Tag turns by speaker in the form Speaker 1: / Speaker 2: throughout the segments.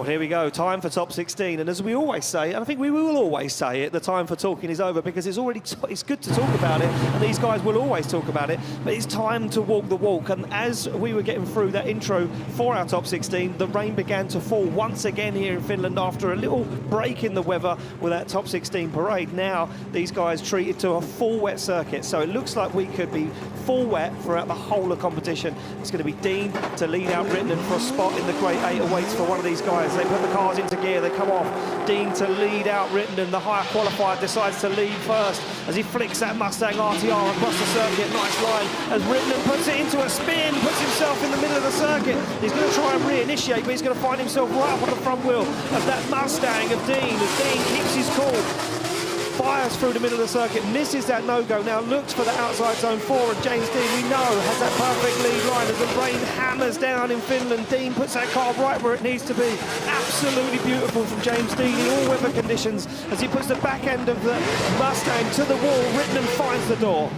Speaker 1: Well, here we go, time for top 16, and as we always say, and I think we will always say it, the time for talking is over, because it's already it's good to talk about it, and these guys will always talk about it, but it's time to walk the walk. And as we were getting through that intro for our top 16, the rain began to fall once again here in Finland after a little break in the weather with that top 16 parade. Now these guys treated to a full wet circuit, so it looks like we could be full wet throughout the whole of competition. It's going to be Dean to lead out Rittenden for a spot in the Great 8 awaits for one of these guys. They put the cars into gear, they come off. Dean to lead out Rittenden, the higher qualifier decides to lead first as he flicks that Mustang RTR across the circuit. Nice line as Rittenden puts it into a spin, puts himself in the middle of the circuit. He's going to try and re-initiate, but he's going to find himself right up on the front wheel of that Mustang of Dean, as Dean keeps his cool. Fires through the middle of the circuit, misses that no-go, now looks for the outside zone 4, and James Dean, we know, has that perfect lead line as the rain hammers down in Finland. Dean puts that car right where it needs to be. Absolutely beautiful from James Dean in all weather conditions as he puts the back end of the Mustang to the wall. Rittenden finds the door.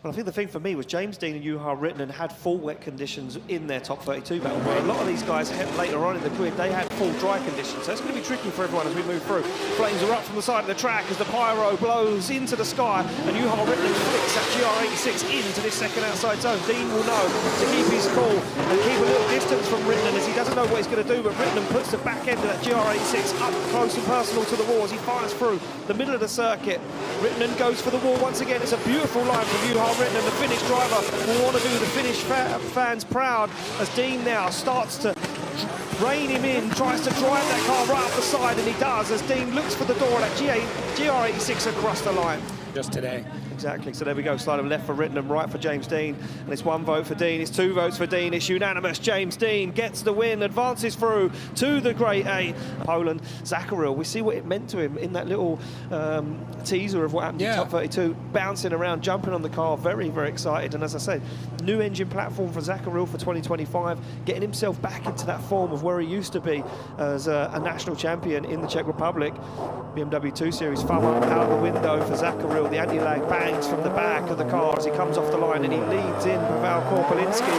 Speaker 1: Well, I think the thing for me was James Dean and Juha Rittenden had full wet conditions in their top 32 battle, where a lot of these guys later on in the grid, they had full dry conditions. So it's going to be tricky for everyone as we move through. Flames are up from the side of the track as the pyro blows into the sky, and Juha Rittenden flicks that GR86 into this second outside zone. Dean will know to keep his cool and keep a little distance from Rittenden as he doesn't know what he's going to do, but Rittenden puts the back end of that GR86 up close and personal to the wall as he fires through the middle of the circuit. Rittenden goes for the wall once again. It's a beautiful line from Juha Rittenden, the Finnish driver, will want to do the Finnish fans proud as Dean now starts to rein him in, tries to drive that car right up the side, and he does as Dean looks for the door of that GR86 across the line.
Speaker 2: Just today.
Speaker 1: Exactly, so there we go, slide of left for Rittenden, right for James Dean, and it's 1 vote for Dean, it's 2 votes for Dean, it's unanimous. James Dean gets the win, advances through to the Great 8. Poland, Zacharil, we see what it meant to him in that little teaser of what happened in top 32, bouncing around, jumping on the car, very, very excited, and as I said, new engine platform for Zacharil for 2025, getting himself back into that form of where he used to be as a national champion in the Czech Republic. BMW 2 Series, thumb up out the window for Zacharil, the anti-lag bangs from the back of the car as he comes off the line, and he leads in Pavel Korpelinski.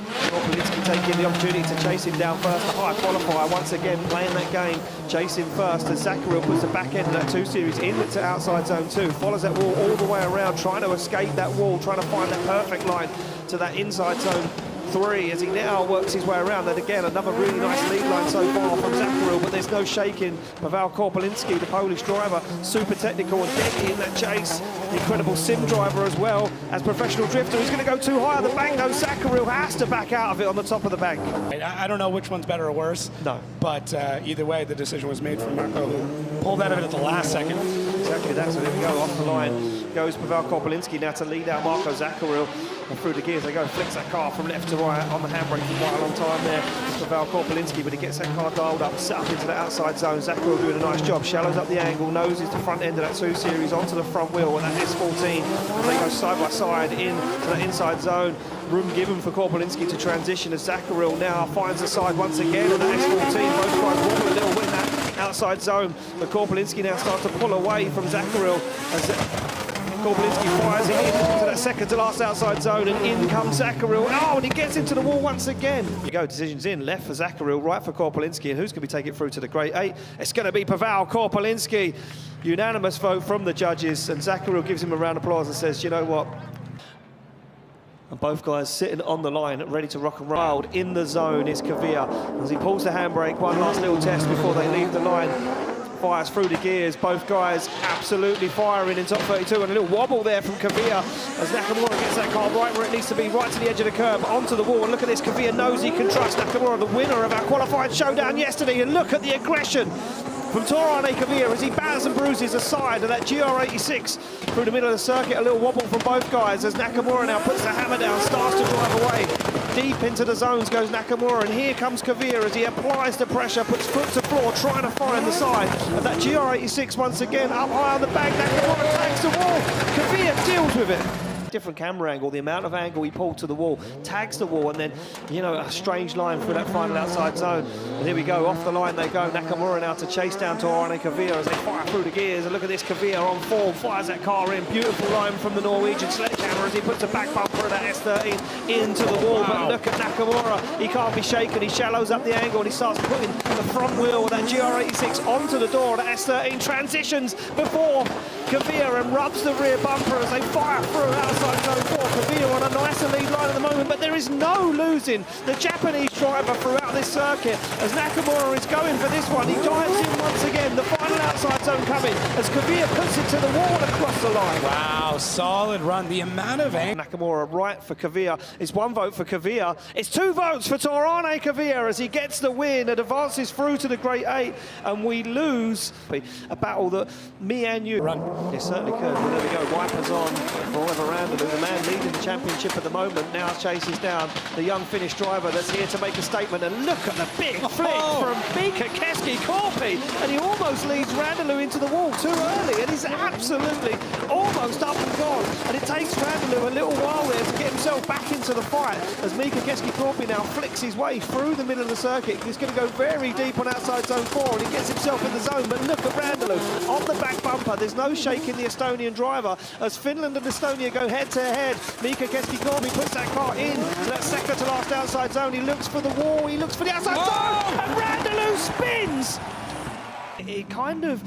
Speaker 1: Korpelinski taking the opportunity to chase him down first. The high qualifier once again playing that game, chasing first as Zacharil puts the back end of that 2 Series into outside zone 2, follows that wall all the way around, trying to escape that wall, trying to find that perfect line to that inside zone 3 as he now works his way around. And again, another really nice lead line so far from Zacharil, but there's no shaking. Pavel Korpelinski, the Polish driver, super technical and deadly in that chase. Incredible sim driver as well as professional drifter. He's going to go too high on the bank though. Zacharil has to back out of it on the top of the bank.
Speaker 2: I don't know which one's better or worse.
Speaker 1: No.
Speaker 2: But either way, the decision was made for Marco, who pulled out of it at the last second.
Speaker 1: Exactly that, so there we go, off the line goes Pavel Korpelinski now to lead out Marco Zacharil. And through the gears they go, flicks that car from left to right on the handbrake for quite a long time there. Pavel Korpelinski, but he gets that car dialed up, set up into the outside zone. Zacharil doing a nice job, shallows up the angle, noses the front end of that 2 Series onto the front wheel and that S14. And they go side by side into the inside zone. Room given for Korpelinski to transition as Zacharil now finds the side once again, and that S14, both guys wobble a little bit in that outside zone. But Korpelinski now starts to pull away from Zacharil as Korpelinski fires it into that second to last outside zone, and in comes Zacharil. Oh, and he gets into the wall once again. Here we go, decisions in, left for Zacharil, right for Korpelinski, and who's going to be taking it through to the Great 8? It's going to be Pavel Korpelinski. Unanimous vote from the judges, and Zacharil gives him a round of applause and says, you know what? And both guys sitting on the line, ready to rock and roll. In the zone is Kavir as he pulls the handbrake, one last little test before they leave the line. Fires through the gears, both guys absolutely firing in top 32, and a little wobble there from Kavir as Nakamura gets that car right where it needs to be, right to the edge of the curb, onto the wall. And look at this, Kavir knows he can trust Nakamura, the winner of our qualifying showdown yesterday, and look at the aggression from Torane Kavir as he bars and bruises the side of that GR86 through the middle of the circuit. A little wobble from both guys as Nakamura now puts the hammer down, starts to drive away. Deep into the zones goes Nakamura, and here comes Kavir as he applies the pressure, puts foot to floor, trying to find the side of that GR86 once again, up high on the bank. Nakamura takes the wall, Kavir deals with it. Different camera angle, the amount of angle he pulled to the wall, tags the wall, and then, you know, a strange line through that final outside zone. And here we go, off the line they go. Nakamura now to chase down to Kavir as they fire through the gears. And look at this, Kavir on form, fires that car in. Beautiful line from the Norwegian sledgehammer as he puts a back bumper of that S13 into the wall. But look at Nakamura, he can't be shaken. He shallows up the angle and he starts putting the front wheel of that GR86 onto the door. That S13 transitions before Kavir and rubs the rear bumper as they fire through outside zone 4. Kavir on a nicer lead line at the moment, but there is no losing the Japanese driver throughout this circuit as Nakamura is going for this one. He dives in once again, the final outside zone coming as Kavir puts it to the wall across the line.
Speaker 2: Wow, solid run. The amount of anger.
Speaker 1: Nakamura right for Kavir. It's 1 vote for Kavir. It's 2 votes for Torane Kavir as he gets the win and advances through to the Great 8, and we lose a battle that me and you
Speaker 2: run.
Speaker 1: It certainly could. Well, there we go. Wipers on for Oliver Randall, the man leading the championship at the moment. Now chases down the young Finnish driver that's here to make a statement. And look at the big flick from Mika Keski-Korpi. And he almost leads Randall into the wall too early. And he's absolutely almost up and gone. And it takes Randall a little while there to get himself back into the fight as Mika Keski-Korpi now flicks his way through the middle of the circuit. He's going to go very deep on outside zone 4 and he gets himself in the zone. But look at Randall on the back bumper. There's no shaking the Estonian driver as Finland and Estonia go head to head. Mika Keski-Korpi puts that car in to that second to last outside zone. He looks for the wall, he looks for the outside zone, and Randall spins! It kind of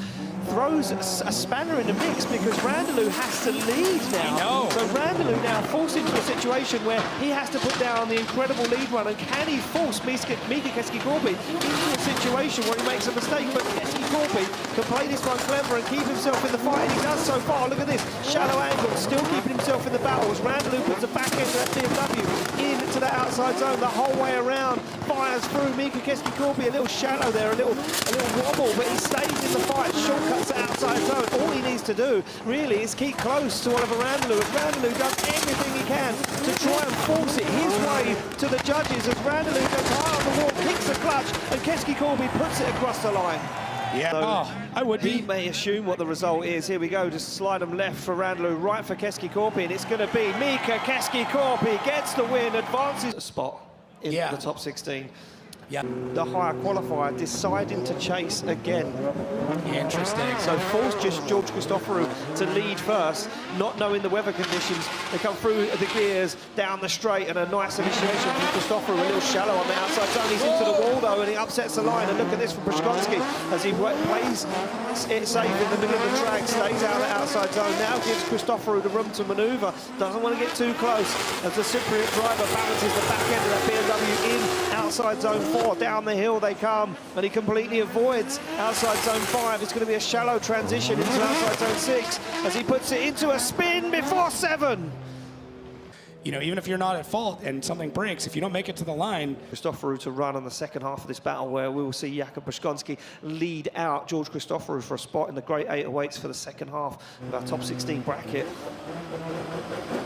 Speaker 1: throws a spanner in the mix because Randall has to lead now. So Randall now forced into a situation where he has to put down the incredible lead run, and can he force Mika Keski-Korpi into a situation where he makes a mistake? But Keski-Korpi can play this one clever and keep himself in the fight, and he does so far. Look at this, shallow angle, still keeping himself in the battle as Randall puts the back end of that BMW into that outside zone the whole way around, fires through Mika Keski-Korpi, a little shallow there, a little wobble, but he stays in the fight, shortcuts to outside zone. All he needs to do really is keep close to Oliver Randall. Randall does everything he can to try and force it his way to the judges as Randall goes high on the wall, kicks the clutch, and Keski-Korpi puts it across the line.
Speaker 2: Yeah,
Speaker 1: So
Speaker 2: I would be.
Speaker 1: He may assume what the result is. Here we go, just slide them left for Randall, right for Keski-Korpi, and it's going to be Mika Keski-Korpi gets the win, advances a spot in the top 16.
Speaker 2: Yeah.
Speaker 1: The higher qualifier deciding to chase again.
Speaker 2: Interesting.
Speaker 1: So forced just George Christoforou to lead first, not knowing the weather conditions. They come through the gears, down the straight, and a nice initiation from Christoforou, a little shallow on the outside zone. He's into the wall though, and he upsets the line. And look at this from Brzezinski as he plays it safe in the middle of the track, stays out of the outside zone. Now gives Christoforou the room to manoeuvre. Doesn't want to get too close as the Cypriot driver balances the back end of that BMW in outside zone 4. Down the hill they come, and he completely avoids outside zone 5. It's going to be a shallow transition into outside zone 6 as he puts it into a spin before 7.
Speaker 2: You know, even if you're not at fault and something breaks, if you don't make it to the line.
Speaker 1: Christoforou to run on the second half of this battle, where we will see Jakub Brzezinski lead out George Christoforou for a spot in the Great 8 awaits for the second half of our top 16 bracket.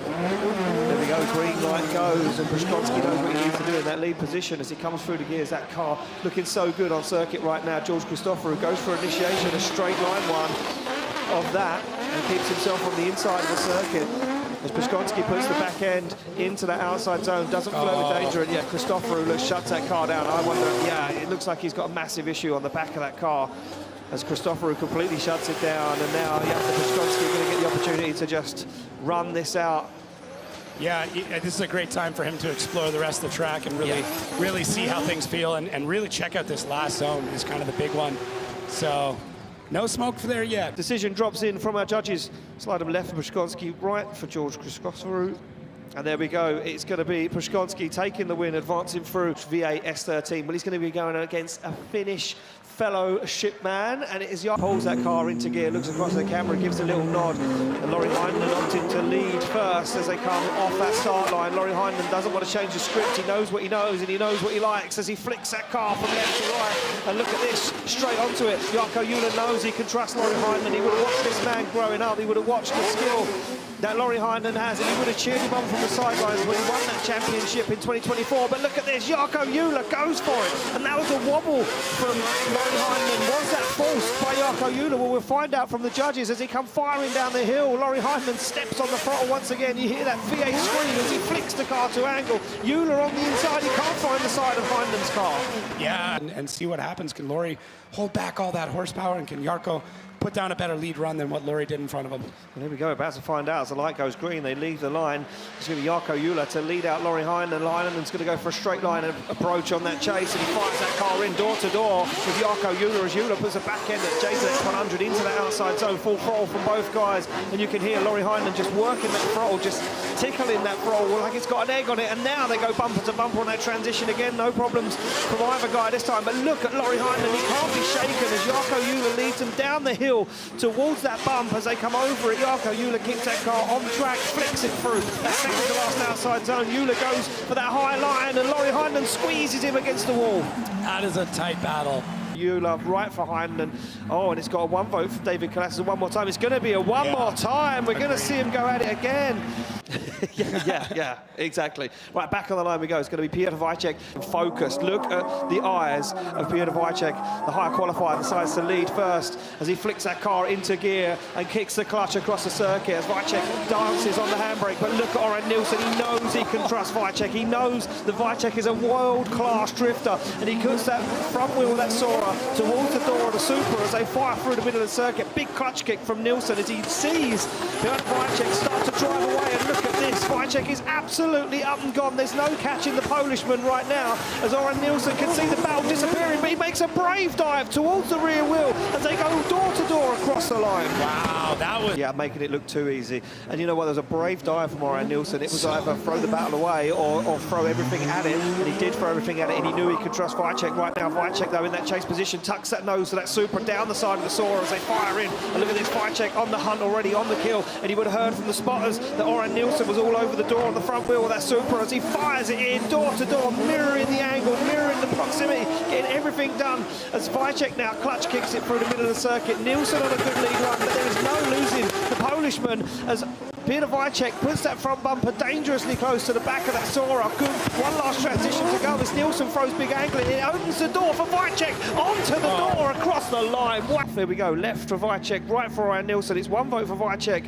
Speaker 1: There we go, green light goes, and Brzezinski knows what he needs to do in that lead position as he comes through the gears. That car looking so good on circuit right now. George Christoforou goes for initiation, a straight line one of that, and keeps himself on the inside of the circuit. As Brzezinski puts the back end into that outside zone, doesn't flirt with danger, and yet Christoforou shuts that car down. I wonder, it looks like he's got a massive issue on the back of that car as Christoforou completely shuts it down, and now Brzezinski going to get the opportunity to just run this out.
Speaker 2: Yeah, this is a great time for him to explore the rest of the track and really see how things feel and really check out this last zone is kind of the big one. So no smoke for there yet. Decision
Speaker 1: drops in from our judges. Slide him left for Brzezinski, right for George Christoforou. And there we go. It's going to be Brzezinski taking the win, advancing through V8 S13. Well, he's going to be going against a Finnish fellow shipman, and it is Jan pulls that car into gear, looks across the camera, gives a little nod, and Laurie Heinemann opted to lead first as they come off that start line. Laurie Heinemann doesn't want to change the script. He knows what he knows, and he knows what he likes as he flicks that car from left to right. And look at this, straight onto it. Jarkko Juhla knows he can trust Laurie Heinemann. He would have watched this man growing up. He would have watched the skill that Laurie Heinen has, and he would have cheered him on from the sidelines when he won that championship in 2024. But look at this, Jarkko Juhla goes for it, and that was a wobble from Laurie Heinen. Was that forced by Jarkko Juhla? Well, we'll find out from the judges as he comes firing down the hill. Laurie Heinen steps on the throttle once again. You hear that V8 scream as he flicks the car to angle. Juhla on the inside, he can't find the side of Heinen's car.
Speaker 2: Yeah, and see what happens. Can Laurie hold back all that horsepower, and can Jarkko put down a better lead run than what Laurie did in front of him?
Speaker 1: And here we go, about to find out as the light goes green. They leave the line. It's going to be Jarkko Juhla to lead out Laurie Heinen. Heinen's going to go for a straight line approach on that chase, and he fires that car in door to door with Jarkko Juhla as Juhla puts a back end at JZX 100 into the outside zone, full throttle from both guys. And you can hear Laurie Heinen just working that throttle, just tickling that throttle like it's got an egg on it. And now they go bumper to bumper on that transition again. No problems from either guy this time. But look at Laurie Heinen. He can't be shaken as Jarkko Juhla leads him down the hill towards that bump as they come over it. Jarkko Juhla keeps that car on track, flicks it through that second to last outside zone. Juhla goes for that high line, and Laurie Heinen squeezes him against the wall.
Speaker 2: That is a tight battle.
Speaker 1: Juhla right for Heinen. Oh, and it's got a one vote for David Colasses one more time. It's going to be a one more time. We're going to see him go at it again. yeah, exactly. Right, back on the line we go. It's going to be Peter Wojciech focused. Look at the eyes of Peter Wojciech, the high qualifier, decides to lead first as he flicks that car into gear and kicks the clutch across the circuit as Wojciech dances on the handbrake. But look at Oren Nilsson. He knows he can trust Wojciech. He knows that Wojciech is a world-class drifter, and he cuts that front wheel of that Sora towards the door of the Super as they fire through the middle of the circuit. Big clutch kick from Nilsson as he sees Wojciech start to drive away, and look at this. Wojciech is absolutely up and gone. There's no catching the Polishman right now as Oren Nilsson can see the battle disappearing, but he makes a brave dive towards the rear wheel as they go door to door across the line.
Speaker 2: Wow, that was...
Speaker 1: Yeah, making it look too easy. And you know what, there was a brave dive from Oren Nilsson. It was either throw the battle away or throw everything at it, and he did throw everything at it, and he knew he could trust Wojciech right now. Wojciech, though, in that chase position, tucks that nose to that Super down the side of the Sora as they fire in. And look at this, Wojciech on the hunt already, on the kill, and he would have heard from the spotters that Oren Nilsson was all over the door on the front wheel of that Super as he fires it in door to door, mirroring the angle, mirroring the proximity, getting everything done as Wojciech now clutch kicks it through the middle of the circuit. Nilsson on a good lead run, but there is no losing the Polishman as Peter Wojciech puts that front bumper dangerously close to the back of that Sora. Good, one last transition to go as Nilsson throws big angle and it opens the door for Wojciech onto the door across the line. There we go, left for Wojciech, right for Oren Nilsson. It's one vote for Wojciech.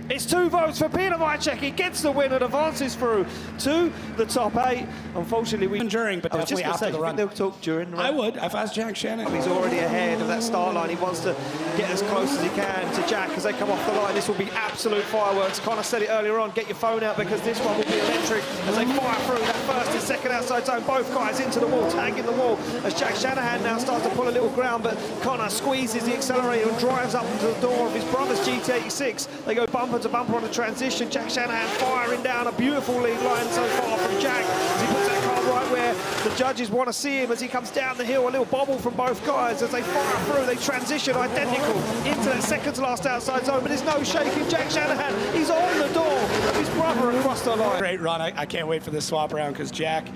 Speaker 1: It's 2 votes for Peter Wojciech. He gets the win and advances through to the top 8. Unfortunately, we...
Speaker 2: During, but definitely after the run.
Speaker 1: They'll talk during the run.
Speaker 2: I would. If I was Jack Shannon.
Speaker 1: He's already ahead of that start line. He wants to get as close as he can to Jack as they come off the line. This will be absolute fireworks. Connor said it earlier on, get your phone out because this one will be electric as they fire through that first and second outside zone. Both guys into the wall, tagging the wall as Jack Shanahan now starts to pull a little ground, but Connor squeezes the accelerator and drives up to the door of his brother's GT86. They go bumper to bumper on the transition. Jack Shanahan firing down a beautiful lead line so far from Jack as he puts that car right where the judges want to see him as he comes down the hill. A little bobble from both guys as they fire through. They transition identical into that second to last outside zone, but there's no shaking. Jack Shanahan, he's on the door of his brother across the line.
Speaker 2: Great run. I can't wait for this swap around because Jack,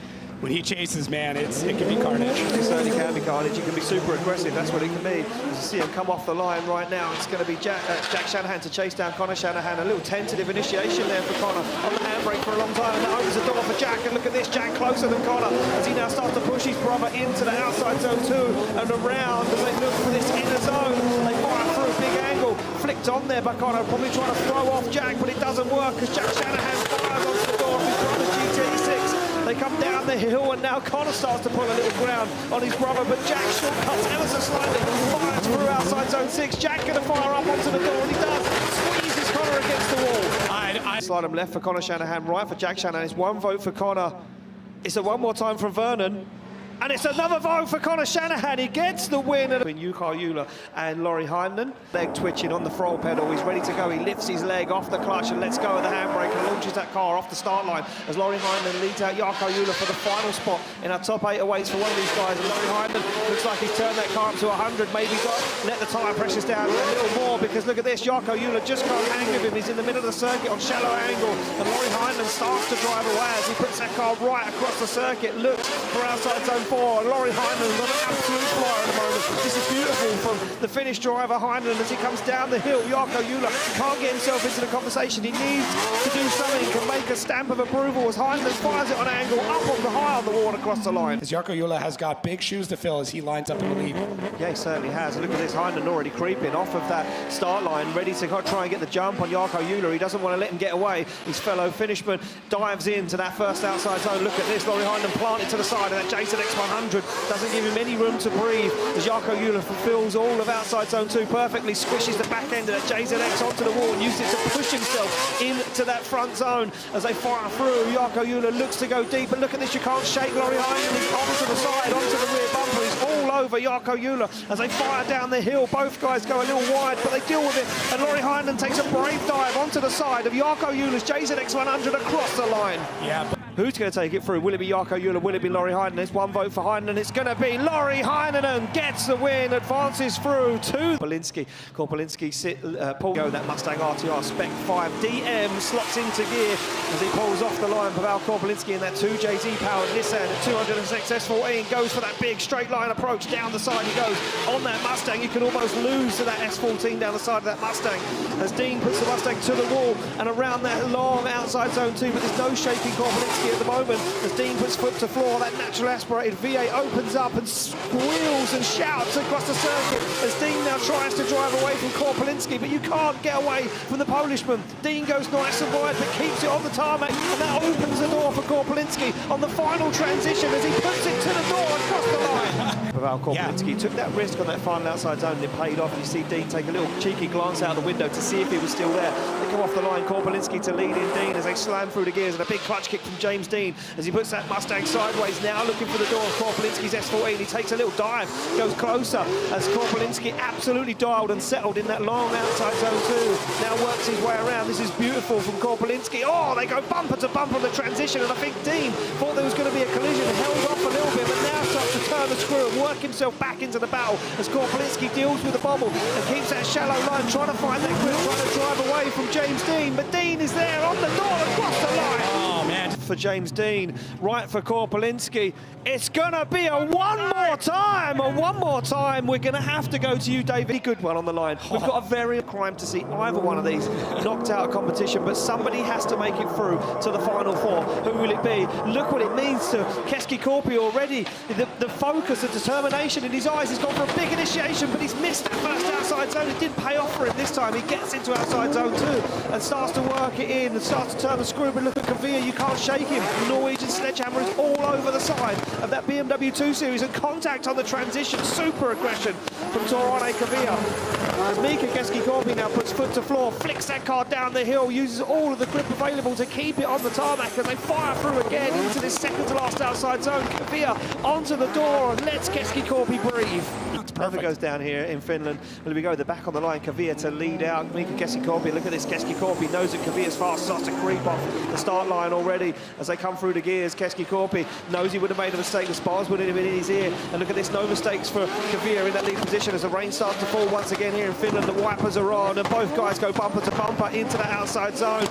Speaker 2: when he chases, man, it can be carnage.
Speaker 1: It certainly can be carnage. It can be super aggressive. That's what it can be. As you see him come off the line right now, it's going to be Jack Shanahan to chase down Connor Shanahan. A little tentative initiation there for Connor on the handbrake for a long time, and that opens the door for Jack. And look at this, Jack closer than Connor as he now starts to push his brother into the outside zone 2 and around as they look for this inner zone. They fire through a big angle, flicked on there by Connor, probably trying to throw off Jack, but it doesn't work because Jack Shanahan fires onto the door of his brother's GT86. They come down the hill, and now Connor starts to pull a little ground on his brother, but Jack shortcuts ever so slightly, fires through outside zone 6. Jack going to fire up onto the door, and he does. Squeezes Connor against the wall. Slide him left for Connor Shanahan, right for Jack Shanahan. It's 1 vote for Connor. It's a one more time from Vernon. And it's another vote for Connor Shanahan. He gets the win. Between Jarkko Juhla and Laurie Heinen. Leg twitching on the throttle pedal. He's ready to go. He lifts his leg off the clutch and lets go of the handbrake and launches that car off the start line as Laurie Heinen leads out Jarkko Juhla for the final spot in our top 8 awaits for one of these guys. And Laurie Heinen looks like he's turned that car up to 100. Maybe let the tyre pressures down a little more because look at this. Jarkko Juhla just can't hang with him. He's in the middle of the circuit on shallow angle. And Laurie Heinen starts to drive away as he puts that car right across the circuit. Looks for outside zone 4. And Laurie Heinen is on an absolute flyer at the moment. This is beautiful from the Finnish driver, Heinen, as he comes down the hill. Jarkko Jula can't get himself into the conversation. He needs to do something, can make a stamp of approval as Heinen fires it on an angle, up on the high on the wall and across the line.
Speaker 2: As Jarkko Jula has got big shoes to fill as he lines up in the lead.
Speaker 1: Yeah, he certainly has. Look at this, Heinen already creeping off of that start line, ready to try and get the jump on Jarkko Jula. He doesn't want to let him get away. His fellow Finishman dives into that first outside zone. Look at this, Laurie Heinen planted to the side of that Jason X100. Doesn't give him any room to breathe as Jarkko Jula fulfills all of outside zone 2 perfectly, squishes the back end of that JZX onto the wall and uses it to push himself into that front zone as they fire through. Jarkko Jula looks to go deep, but look at this, you can't shake Laurie Heinen. He's onto the side, onto the rear bumper. He's all over Jarkko Jula as they fire down the hill. Both guys go a little wide, but they deal with it. And Laurie Heinen takes a brave dive onto the side of Jarkko Jula's JZX100 across the line.
Speaker 2: Yeah.
Speaker 1: Who's going to take it through? Will it be Jarkko Jula? Will it be Laurie Heinen? It's one vote for Heinen, and it's going to be Laurie Heinen gets the win, advances through to Korpolinski. Korpolinski pull go that Mustang RTR Spec 5 DM slots into gear as he pulls off the line. Pavel Korpolinski in that 2JZ powered Nissan at 206 S14 goes for that big straight line approach down the side. He goes on that Mustang. You can almost lose to that S14 down the side of that Mustang as Dean puts the Mustang to the wall and around that long outside zone 2, but there's no shaking Korpolinski at the moment as Dean puts foot to floor. That natural aspirated V8 opens up and squeals and shouts across the circuit as Dean now tries to drive away from Korpolinski, but you can't get away from the Polishman. Dean goes nice and wide but keeps it on the tarmac, and that opens the door for Korpolinski on the final transition as he puts it to the door across the line. Pavel Korpolinski took that risk on that final outside zone and it paid off. You see Dean take a little cheeky glance out the window to see if he was still there. They come off the line, Korpolinski to lead in Dean as they slam through the gears, and a big clutch kick from James Dean as he puts that Mustang sideways, now looking for the door of Korpolinski's S14. He takes a little dive, goes closer as Korpolinski absolutely dialed and settled in that long outside zone 2. Now works his way around. This is beautiful from Korpolinski. Oh, they go bumper to bumper on the transition, and I think Dean thought there was going to be a collision, held off a little bit, but now starts to turn the screw and work himself back into the battle as Korpolinski deals with the bobble and keeps that shallow line, trying to find that grip, trying to drive away from James Dean, but Dean is there on the door across the line.
Speaker 2: Oh, man.
Speaker 1: For James Dean, right for Korpolinski. It's going to be a one more time. We're going to have to go to you, David. Good one on the line. We've got a very crime to see either one of these knocked out of competition, but somebody has to make it through to the final 4. Who will it be? Look what it means to Keski-Korpi already. The focus, the determination in his eyes. He's gone for a big initiation, but he's missed that first outside zone. It didn't pay off for him this time. He gets into outside zone 2 and starts to work it in and starts to turn the screw, but look at Kavir, you can't shake him. The Norwegian sledgehammer is all over the side of that BMW 2 Series, and contact on the transition, super aggression from Torane Kavir. As Mika Keski-Korpi now puts foot to floor, flicks that car down the hill, uses all of the grip available to keep it on the tarmac as they fire through again into this second to last outside zone. Kavir onto the door and lets Keski-Korpi breathe. Perfect goes down here in Finland. Well, we go the back on the line, Kavir to lead out. Mika Keski-Korpi, look at this, Keski-Korpi knows that Kavir's fast, starts to creep off the start line already as they come through the gears. Keski-Korpi knows he would have made a mistake, the spars would have been in his ear. And look at this, no mistakes for Kavir in that lead position as the rain starts to fall once again here in Finland. The wipers are on and both guys go bumper to bumper into that outside zone.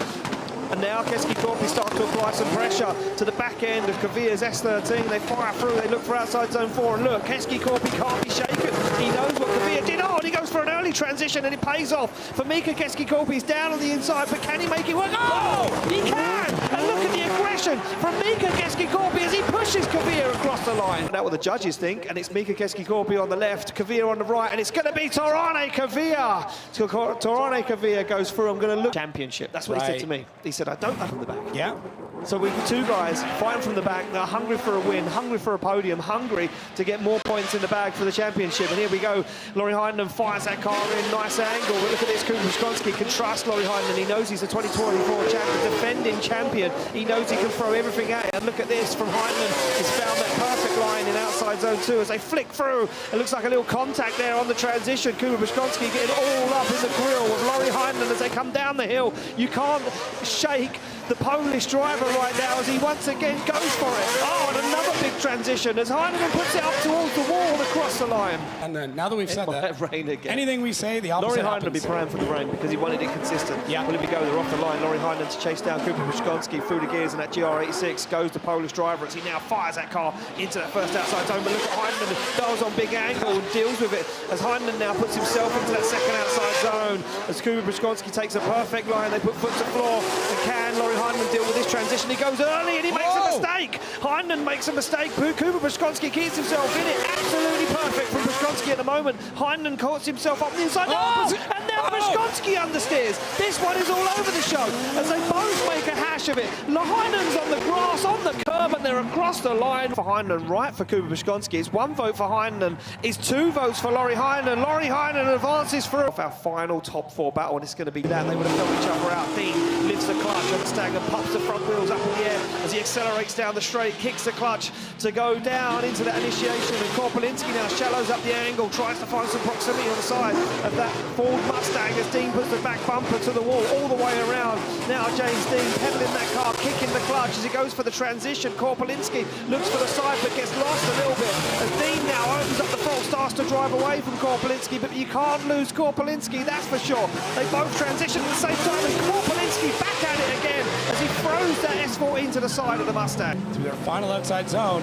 Speaker 1: And now Keski-Korpi starts to apply some pressure to the back end of Kavir's S13. They fire through, they look for outside zone 4, and look, Keski-Korpi can't be shaken. He knows what Kavir did. Oh, and he goes for an early transition, and it pays off for Mika Keski-Korpi. He's down on the inside, but can he make it work? Oh, he can! And look at the aggression from Mika Keski-Korpi as he pushes Kavir across the line. Find out what the judges think, and it's Mika Keski-Korpi on the left, Kavir on the right, and it's going to be Torane Kavir. So Torane Kavir goes through. I'm going to look championship. That's what he said to me. He said, I don't look from the back.
Speaker 2: Yeah.
Speaker 1: So we've got 2 guys fighting from the back. They're hungry for a win, hungry for a podium, hungry to get more points in the bag for the championship. And here we go. Laurie Heinen fires that car in, nice angle. But look at this, Kuba can trust Laurie Heinen. He knows he's the 2024 champion, defending champion. He knows he can throw everything at it. And look at this from Heinen. He's found that perfect line in outside zone 2 as they flick through. It looks like a little contact there on the transition. Kuba getting all up in the grill of Laurie Heinen as they come down the hill. You can't shake the Polish driver right now as he once again goes for it. Oh, and another big transition as Heinemann puts it up towards the wall and across the line.
Speaker 2: And then, now that we've said that,
Speaker 1: rain again.
Speaker 2: anything we say, the opposite
Speaker 1: Laurie Heinemann
Speaker 2: happens.
Speaker 1: will be praying for the rain because he wanted it consistent.
Speaker 2: Yeah.
Speaker 1: Will he go? They're off the line. Laurie Heinemann to chase down Kuba Brzezinski through the gears, and that GR86 goes the Polish driver as he now fires that car into that first outside zone. But look at Heinemann, dials on big angle and deals with it as Heinemann now puts himself into that second outside zone. As Kuba Brzezinski takes a perfect line, they put foot to floor. And can Laurie Heinemann deal with this transition? He goes early and he makes a mistake. Heinemann makes a mistake. Kuba Brzezinski keeps himself in it. Absolutely perfect from Brzezinski at the moment. Heinemann caught himself up the inside. And now Brzezinski understeers. This one is all over the show as they both make a hash of it. Heinemann's on the grass, on the curb, and they're across the line. For Heinemann, right for Kuba Brzezinski. It's 1 vote for Heinemann. It's 2 votes for Laurie Heinemann. Laurie Heinemann advances through. Our final top 4 battle, and it's going to be that. They would have felt each other out. Dean lifts the clutch on the stag and pops the front wheels up in the air as he accelerates down the straight, kicks the clutch to go down into that initiation. And Korpolinski now shallows up the angle, tries to find some proximity on the side of that Ford Mustang as Dean puts the back bumper to the wall all the way around. Now James Dean pedaling that car, kicking the clutch as he goes for the transition. Korpolinski looks for the side but gets lost a little bit. As Dean now opens up the throttle, starts to drive away from Korpolinski, but you can't lose Korpolinski, that's for sure. They both transition at the same time and Korpolinski back at it again as he throws that S14 to the side of the Mustang.
Speaker 2: To their final outside zone,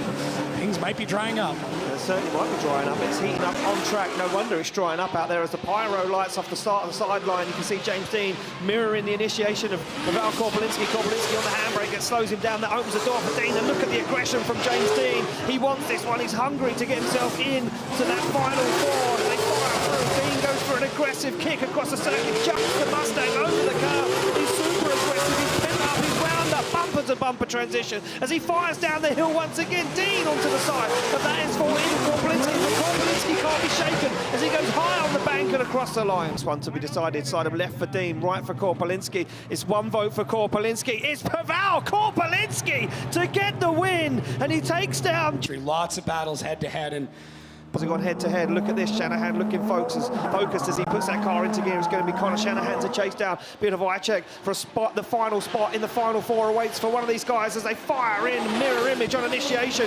Speaker 2: things might be drying up.
Speaker 1: It certainly might be drying up. It's heating up on track. No wonder it's drying up out there as the pyro lights off the start of the sideline. You can see James Dean mirroring the initiation of Val Korpolinski. Korpolinski on the handbrake that slows him down. That opens the door for Dean. And look at the aggression from James Dean. He wants this one. He's hungry to get himself in to that final 4. And they fire through. Dean goes for an aggressive kick across the circuit. Jumps the Mustang over the curb. He's super aggressive. He's pent up. He's wound up. Bumper to bumper transition as he fires down the hill once again. Dean onto the side of that S14. Korpolinski can't be shaken as he goes high on the bank and across the line. This one to be decided. Side of left for Dean, right for Korpolinski. It's 1 vote for Korpolinski. It's Pavel Korpolinski to get the win, and he takes down.
Speaker 2: Lots of battles head to head, and
Speaker 1: Gone head to head. Look at this. Shanahan looking focused as he puts that car into gear. It's going to be Connor Shanahan to chase down Peter Wojciech for a spot. The final spot in the final 4 awaits for one of these guys as they fire in mirror image on initiation.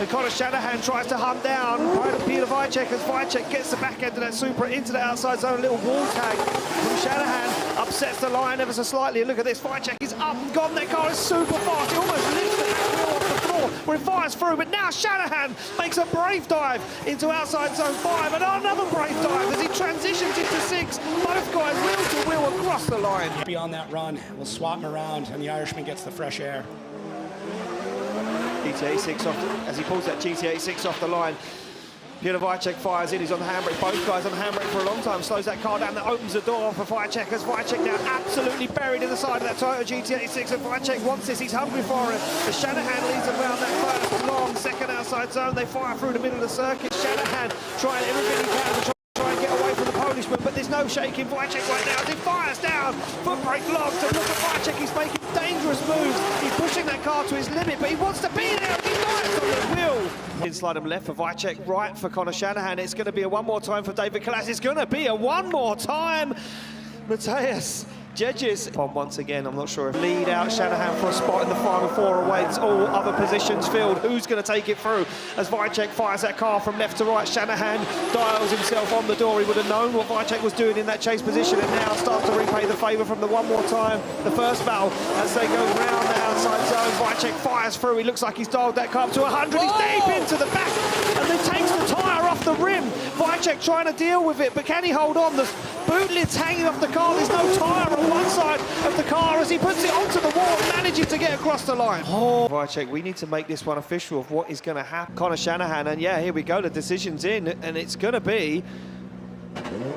Speaker 1: And Connor Shanahan tries to hunt down Peter Wojciech as Wojciech gets the back end of that Supra into the outside zone. A little wall tag from Shanahan upsets the line ever so slightly. Look at this. Wojciech is up and gone. That car is super fast. He almost lifts the back wheel off the floor where it fires through. But now Shanahan makes a brave dive into outside zone 5 and another brave dive as he transitions into 6. Both guys wheel to wheel across the line.
Speaker 2: Be on that run. We'll swap him around and the Irishman gets the fresh air.
Speaker 1: GTA 6 off as he pulls that GTA 6 off the line. Peter Wojciech fires in, he's on the handbrake. Both guys on the handbrake for a long time. Slows that car down, that opens the door for Wojciech as Wojciech now absolutely buried in the side of that Toyota GT86. 6 and Wojciech wants this, he's hungry for it. The Shanahan leads around that first long second outside zone. They fire through the middle of the circuit. Shanahan trying everything he can to try and get away from the Polishman, but there's no shaking Wojciech right now as he fires down. Foot brake locked, and look at Wojciech, he's making dangerous moves. He's pushing that car to his limit, but he wants to be there. He dives on the wheel. Slide him left for Wojciech, right for Connor Shanahan. It's going to be a 1 more time for David Kalas. It's going to be a 1 more time. Matthias Judges on once again. I'm not sure if lead out Shanahan for a spot in the final 4 awaits. All other positions filled. Who's going to take it through? As Wojciech fires that car from left to right, Shanahan dials himself on the door. He would have known what Wojciech was doing in that chase position and now starts to repay the favour from the 1 more time. The first battle as they go round the outside zone. Wojciech fires through. He looks like he's dialed that car up to 100. He's deep into the back and then takes the tyre off the rim. Wojciech trying to deal with it, but can he hold on? The boot lid's hanging off the car. There's no tyre on one side of the car as he puts it onto the wall, managing to get across the line. Wojciech, we need to make this one official of what is going to happen. Connor Shanahan, and yeah, here we go. The decision's in, and it's going to be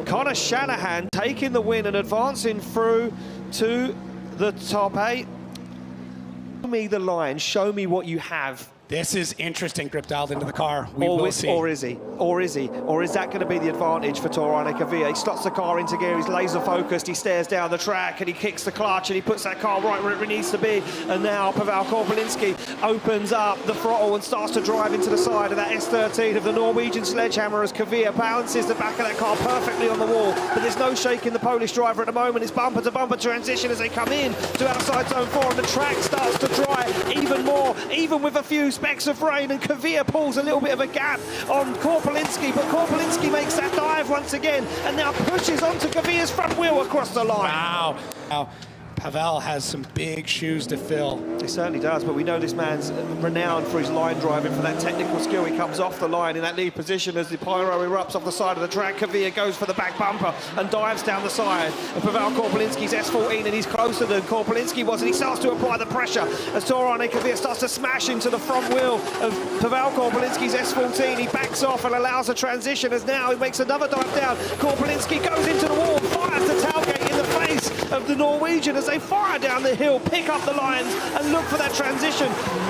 Speaker 1: Connor Shanahan taking the win and advancing through to the top 8. Show me the line. Show me what you have.
Speaker 2: This is interesting, grip dialed into the car. We will see.
Speaker 1: Or is he? Or is he? Or is that going to be the advantage for Torane Kavia? He slots the car into gear, he's laser focused, he stares down the track and he kicks the clutch and he puts that car right where it needs to be. And now Pavel Korpelinski opens up the throttle and starts to drive into the side of that S13 of the Norwegian sledgehammer as Kavia balances the back of that car perfectly on the wall. But there's no shaking the Polish driver at the moment. It's bumper to bumper transition as they come in to outside zone 4 and the track starts to dry even more, even with a few specks of rain, and Kavia pulls a little bit of a gap on Korpelinski, but Korpelinski makes that dive once again and now pushes onto Kavia's front wheel across the line.
Speaker 2: Wow. Now, Pavel has some big shoes to fill.
Speaker 1: He certainly does, but we know this man's renowned for his line driving, for that technical skill. He comes off the line in that lead position as the pyro erupts off the side of the track. Kavia goes for the back bumper and dives down the side of Pavel Korpelinski's S14, and he's closer than Korpelinski was, and he starts to apply the pressure as Torane Kavia starts to smash into the front wheel of Pavel Korpelinski's S14. He backs off and allows a transition as now he makes another dive down. Korpelinski goes into the wall, fires the tailgate in the face of the Norwegian as they fire down the hill, pick up the lines and look for that transition.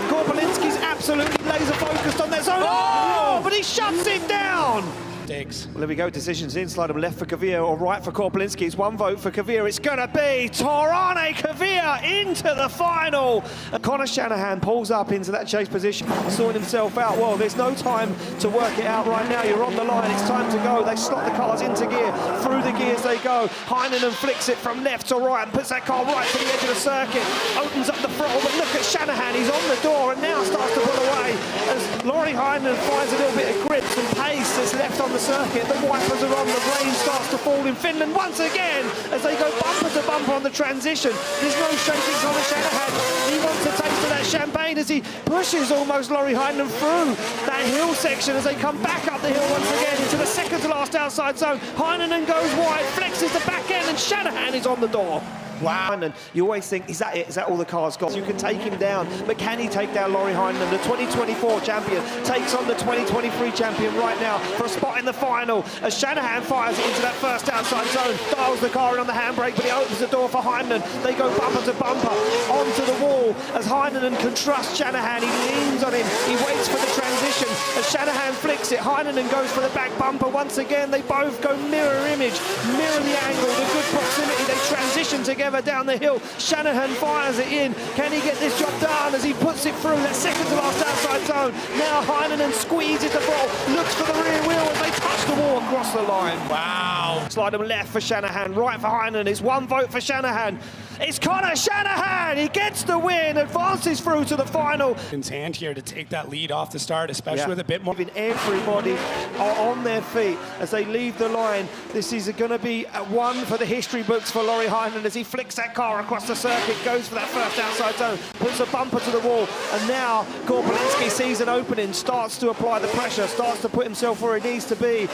Speaker 1: Korpelinski's absolutely laser focused on that zone. Oh, but he shuts it down.
Speaker 2: Well,
Speaker 1: there we go, decisions in, slide them left for Kavia or right for Korpelinski. It's one vote for Kavia. It's going to be Torane Kavia into the final. And Connor Shanahan pulls up into that chase position, sorting himself out. Well, there's no time to work it out right now. You're on the line, it's time to go. They slot the cars into gear, through the gears they go. Heinonen flicks it from left to right and puts that car right to the edge of the circuit. Opens up the throttle, but look at Shanahan, he's on the door and now starts to pull away as Laurie Heinonen finds a little bit of grip and pace that's left on the circuit. The wipers are on, the rain starts to fall in Finland once again as they go bumper to bumper on the transition. There's no shaking on the Shanahan. He wants a taste of that champagne as he pushes almost Laurie Heinonen through that hill section as they come back up the hill once again into the second to last outside zone. Heinonen goes wide, flexes the back end, and Shanahan is on the door. Wow. And you always think, is that it? Is that all the car's got? You can take him down, but can he take down Laurie Heinonen? The 2024 champion takes on the 2023 champion right now for a spot in the final as Shanahan fires it into that first outside zone, dials the car in on the handbrake, but he opens the door for Heinonen. They go bumper to bumper onto the wall as Heinonen can trust Shanahan. He leans on him, he waits for the transition as Shanahan flicks it. Heinonen goes for the back bumper once again. They both go mirror image, mirror the angle, the good proximity. They transition together down the hill. Shanahan fires it in. Can he get this job done as he puts it through that second to last outside zone? Now Heinonen squeezes the ball, looks for the rear wheel as they touch the wall across the line.
Speaker 2: Wow.
Speaker 1: Slide them left for Shanahan, right for Heinonen. It's one vote for Shanahan. It's Connor Shanahan. He gets the win, advances through to the final.
Speaker 2: In hand here to take that lead off the start, especially with a bit more.
Speaker 1: Everybody are on their feet as they leave the line. This is going to be one for the history books for Laurie Heinonen as he flicks that car across the circuit, goes for that first outside zone, puts a bumper to the wall, and now Korpelinski sees an opening, starts to apply the pressure, starts to put himself where he needs to be.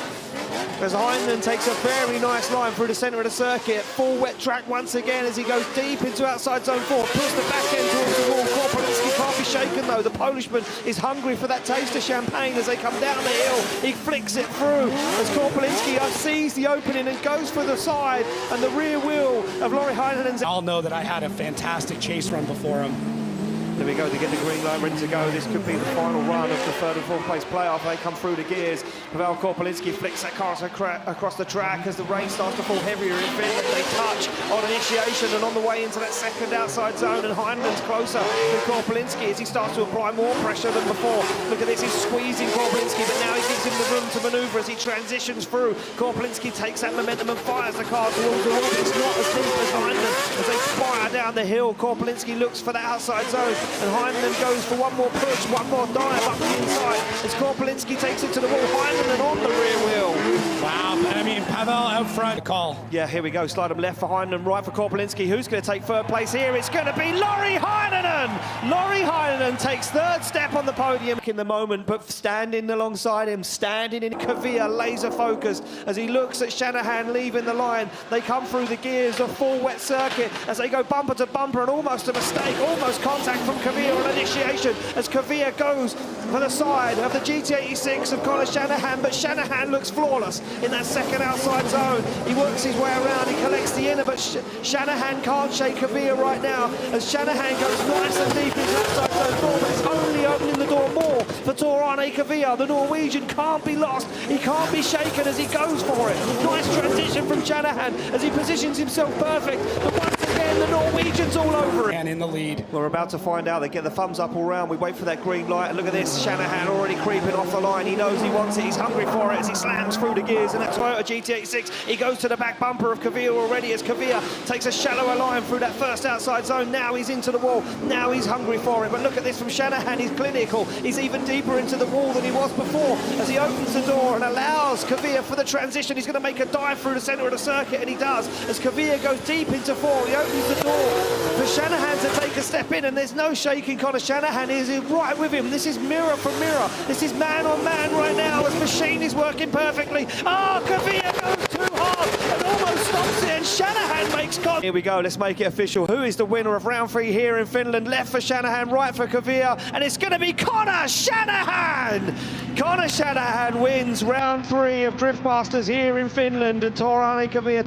Speaker 1: As Heinonen takes a very nice line through the centre of the circuit, full wet track once again as he goes deep into outside zone 4, puts the back end towards the wall. Korpelinski can't be shaken though. The Polishman is hungry for that taste of champagne as they come down the hill. He flicks it through as Korpelinski sees the opening and goes for the side, and the rear wheel of Laurie Heinenen's.
Speaker 2: I'll know that I had a fantastic chase run before him.
Speaker 1: There we go, to get the green light ready to go. This could be the final run of the third and fourth place playoff. They come through the gears. Pavel Korpelinski flicks that car across the track as the rain starts to fall heavier in Finland. They touch on initiation and on the way into that second outside zone, and Heinenen's closer than Korpelinski as he starts to apply more pressure than before. Look at this, he's squeezing Korpelinski, but now he gives him the room to manoeuvre as he transitions through. Korpelinski takes that momentum and fires the car towards the wall. It's not as deep as Heinenen as they fire down the hill. Korpelinski looks for the outside zone, and Heinonen goes for one more push, one more dive up the inside as Korpelinski takes it to the wall. Heinonen on the rear wheel.
Speaker 2: Wow, I mean, Pavel out front. Call.
Speaker 1: Yeah, here we go. Slide them left for Heinonen, right for Korpelinski. Who's going to take third place here? It's going to be Laurie Heinonen. Laurie Heinonen takes third step on the podium in the moment, but standing alongside him, standing in Kavia, laser focused as he looks at Shanahan leaving the line. They come through the gears, a full wet circuit as they go bumper to towards a bumper and almost a mistake, almost contact from Kavir on initiation as Kavir goes for the side of the GT86 of Conor Shanahan, but Shanahan looks flawless in that second outside zone. He works his way around, he collects the inner, but Shanahan can't shake Kavir right now as Shanahan goes nice and deep into that outside door, but it's only opening the door more for Torane Kavir. The Norwegian can't be lost, he can't be shaken as he goes for it. Nice transition from Shanahan as he positions himself perfect, but once again the Norwegian's all over it.
Speaker 2: And in the lead.
Speaker 1: We're about to find out. They get the thumbs up all round. We wait for that green light. And look at this. Shanahan already creeping off the line. He knows he wants it. He's hungry for it as he slams through the gears. And that Toyota GT86, he goes to the back bumper of Kavir already as Kavir takes a shallower line through that first outside zone. Now he's into the wall. Now he's hungry for it. But look at this from Shanahan. He's clinical. He's even deeper into the wall than he was before as he opens the door and allows Kavir for the transition. He's going to make a dive through the centre of the circuit, and he does. As Kavir goes deep into four, he opens the door for Shanahan to take a step in, and there's no shaking Conor Shanahan. He's right with him. This is mirror for mirror. This is man on man right now as machine is working perfectly. Oh, Kavir goes too hard and almost stops it, and Shanahan makes contact. Here we go, let's make it official. Who is the winner of round 3 here in Finland? Left for Shanahan, right for Kavir, and it's going to be Conor Shanahan! Conor Shanahan wins round 3 of DriftMasters here in Finland, and Torane Kavir